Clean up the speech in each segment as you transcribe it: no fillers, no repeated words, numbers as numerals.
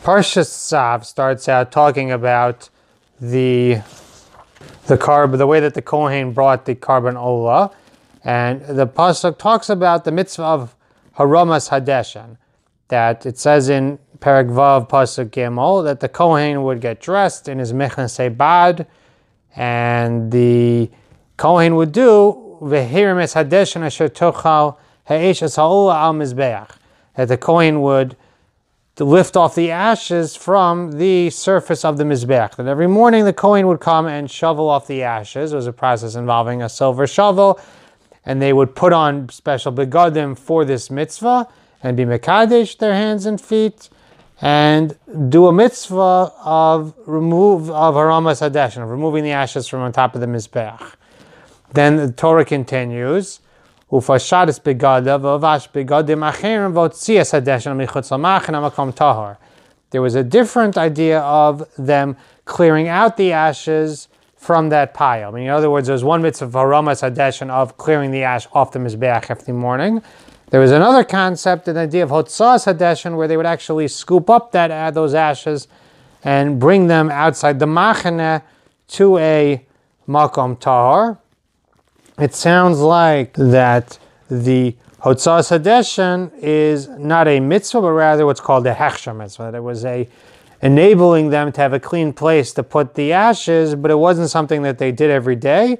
Parshas Tzav starts out talking about the way that the Kohen brought the Karban Olah, and the pasuk talks about the mitzvah of Hotzaas Hadeshen. That it says in Perek Vav pasuk Gimel that the Kohen would get dressed in his mechnas bad, and the Kohen would do v'hirimis Hadeshen asher tochal ha'esh es ha'olah al mizbeach. That the Kohen would lift off the ashes from the surface of the mizbeach. That every morning the Kohen would come and shovel off the ashes. It was a process involving a silver shovel, and they would put on special Bigadim for this mitzvah and be mekadesh their hands and feet and do a mitzvah of Hotzaas Hadeshen, of removing the ashes from on top of the mizbeach. Then the Torah continues. There was a different idea of them clearing out the ashes from that pile. I mean, in other words, there was one mitzvah of Hotzaas Hadeshen of clearing the ash off the mizbeach every morning. There was another concept, an idea of Hotzaas Hadeshen, where they would actually scoop up those ashes and bring them outside the machane to a makom tahor. It sounds like that the Hotzaas Hadeshen is not a mitzvah, but rather what's called a hechsher mitzvah. It was enabling them to have a clean place to put the ashes, but it wasn't something that they did every day,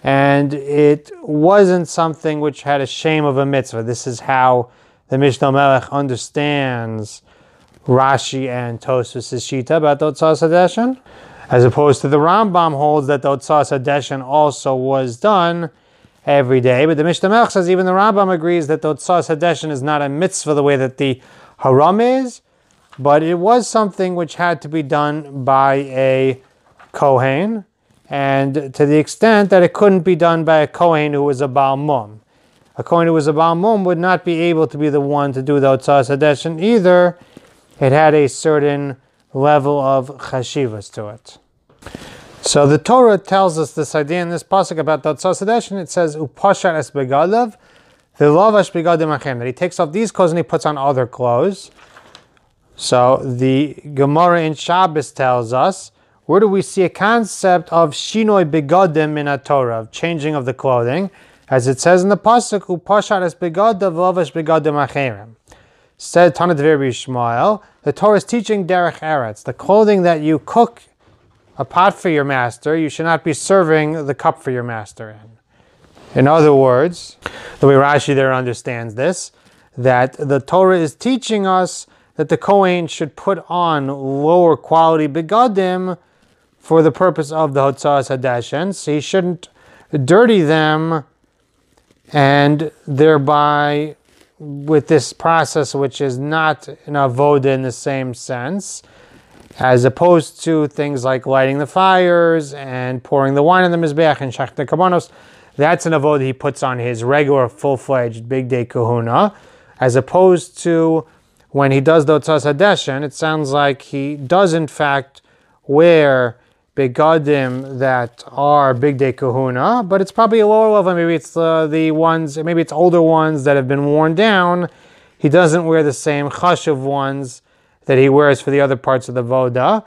and it wasn't something which had a shame of a mitzvah. This is how the Mishnah Melech understands Rashi and Tosfos' shita about the Hotzaas Hadeshen, as opposed to the Rambam holds that the Hotzaas Hadeshen also was done every day. But the Mishnah Melech says even the Rambam agrees that the Hotzaas Hadeshen is not a mitzvah the way that the Haram is, but it was something which had to be done by a Kohen, and to the extent that it couldn't be done by a Kohen who was a Baal Mum. A Kohen who was a Baal Mum would not be able to be the one to do the Hotzaas Hadeshen either. It had a certain level of chashivas to it. So the Torah tells us this idea in this pasuk about the Hotzaas Hadeshen. It says, "Upashar es begadav, v'lavash begadim achem." That he takes off these clothes and he puts on other clothes. So the Gemara in Shabbos tells us, where do we see a concept of shinoi begadim in a Torah, of changing of the clothing? As it says in the pasuk, "Upashar es begadav, v'lavash begadim achem." Said Tana Dever Yishmael, the Torah is teaching derech eretz, the clothing that you cook a pot for your master, you should not be serving the cup for your master in. In other words, the way Rashi there understands this, that the Torah is teaching us that the Kohen should put on lower quality begadim for the purpose of the Hotzaas Hadeshen. So he shouldn't dirty them, and thereby, with this process which is not an avoda in the same sense, as opposed to things like lighting the fires and pouring the wine in the mizbeach and shach the kabanos, that's an avoda he puts on his regular full-fledged big day kahuna, as opposed to when he does the Hotzaas Hadeshen, it sounds like he does in fact wear begadim that are big day kahuna, but it's probably a lower level. Maybe it's maybe it's older ones that have been worn down. He doesn't wear the same chashuv ones that he wears for the other parts of the voda,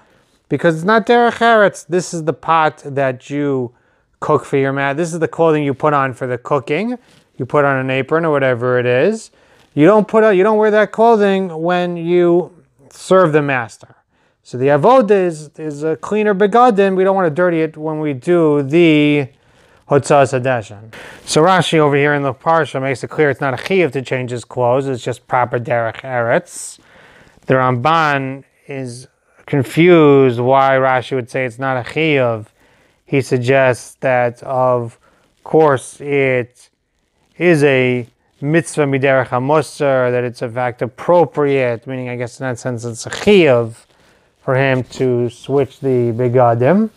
because it's not derech eretz. This is the pot that you cook for your mat. This is the clothing you put on for the cooking. You put on an apron or whatever it is. You don't wear that clothing when you serve the master. So the avoda is a cleaner begadim. We don't want to dirty it when we do the Hotzaas Hadeshen. So Rashi over here in the parsha makes it clear it's not a chiyuv to change his clothes. It's just proper derech eretz. The Ramban is confused why Rashi would say it's not a chiyuv. He suggests that, of course, it is a mitzvah miderech hamusar, that it's in fact appropriate, meaning I guess in that sense it's a chiyuv for him to switch the begadim.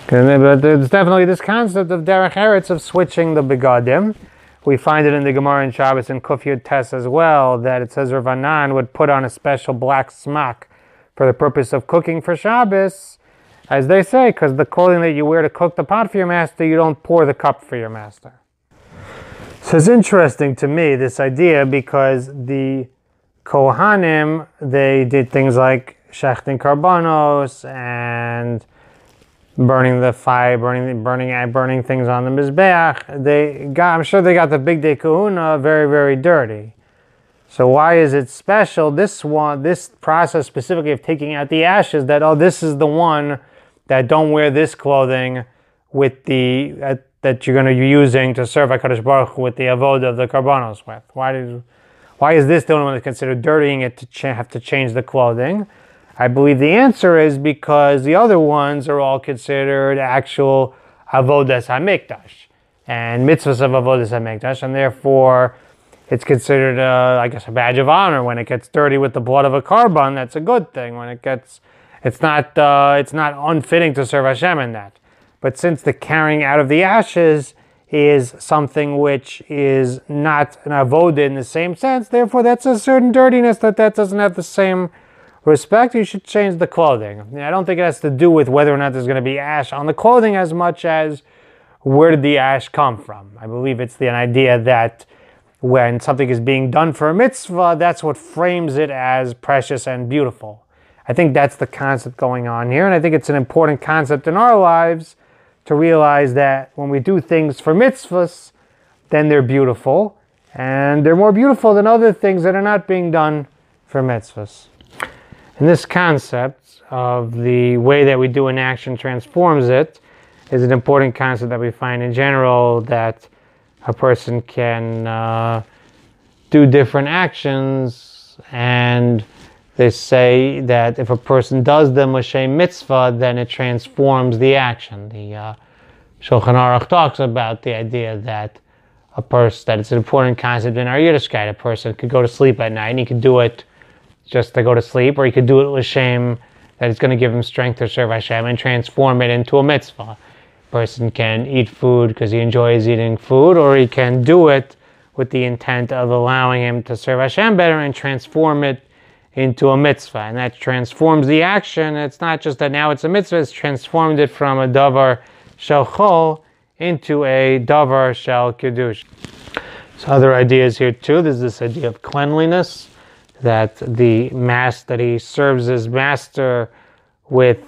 But there's definitely this concept of derech eretz, of switching the begadim. We find it in the Gemara in Shabbos and Kuf Yud Tes as well, that it says Rav Anan would put on a special black smock for the purpose of cooking for Shabbos, as they say, because the clothing that you wear to cook the pot for your master, you don't pour the cup for your master. So it's interesting to me, this idea, because the Kohanim, they did things like shechting karbanos and burning the fire, burning things on the mizbeach. I'm sure they got the big day kahuna very, very dirty. So why is it special? This process specifically of taking out the ashes, that this is the one that don't wear this clothing with that you're going to be using to serve HaKadosh Baruch Hu with the avodah of the karbanos with. Why is this the only one that's considered dirtying it to have to change the clothing? I believe the answer is because the other ones are all considered actual avodas hamikdash and mitzvahs of avodas hamikdash, and therefore it's considered, I guess, a badge of honor when it gets dirty with the blood of a karban. That's a good thing. When it's not unfitting to serve Hashem in that. But since the carrying out of the ashes is something which is not an avodah in the same sense, therefore that's a certain dirtiness that doesn't have the same respect. You should change the clothing. I don't think it has to do with whether or not there's going to be ash on the clothing as much as where did the ash come from. I believe it's the idea that when something is being done for a mitzvah, that's what frames it as precious and beautiful. I think that's the concept going on here, and I think it's an important concept in our lives to realize that when we do things for mitzvahs, then they're beautiful, and they're more beautiful than other things that are not being done for mitzvahs. And this concept of the way that we do an action transforms it is an important concept that we find in general, that a person can do different actions, and they say that if a person does them l'shem mitzvah, then it transforms the action. The Shulchan Aruch talks about the idea that it's an important concept in our Yiddishkeit. A person could go to sleep at night and he could do it just to go to sleep, or he could do it l'shem, that it's going to give him strength to serve Hashem and transform it into a mitzvah. A person can eat food because he enjoys eating food, or he can do it with the intent of allowing him to serve Hashem better and transform it into a mitzvah. And that transforms the action. It's not just that now it's a mitzvah, it's transformed it from a davar shel chol into a davar shel kiddush. So other ideas here too. There's this idea of cleanliness, that he serves his master with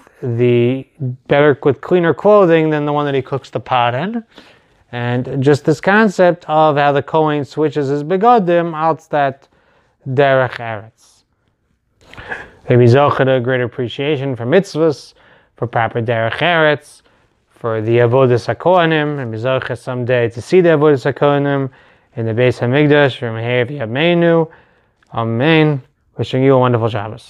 cleaner clothing than the one that he cooks the pot in. And just this concept of how the Kohen switches his Bigadim out that derech eretz. Maybe zochah a greater appreciation for mitzvahs, for proper derech eretz, for the avodas hakohanim, and zochah someday to see the avodas hakohanim in the Beis Hamikdash from Mehev Yameinu. Amen. Wishing you a wonderful Shabbos.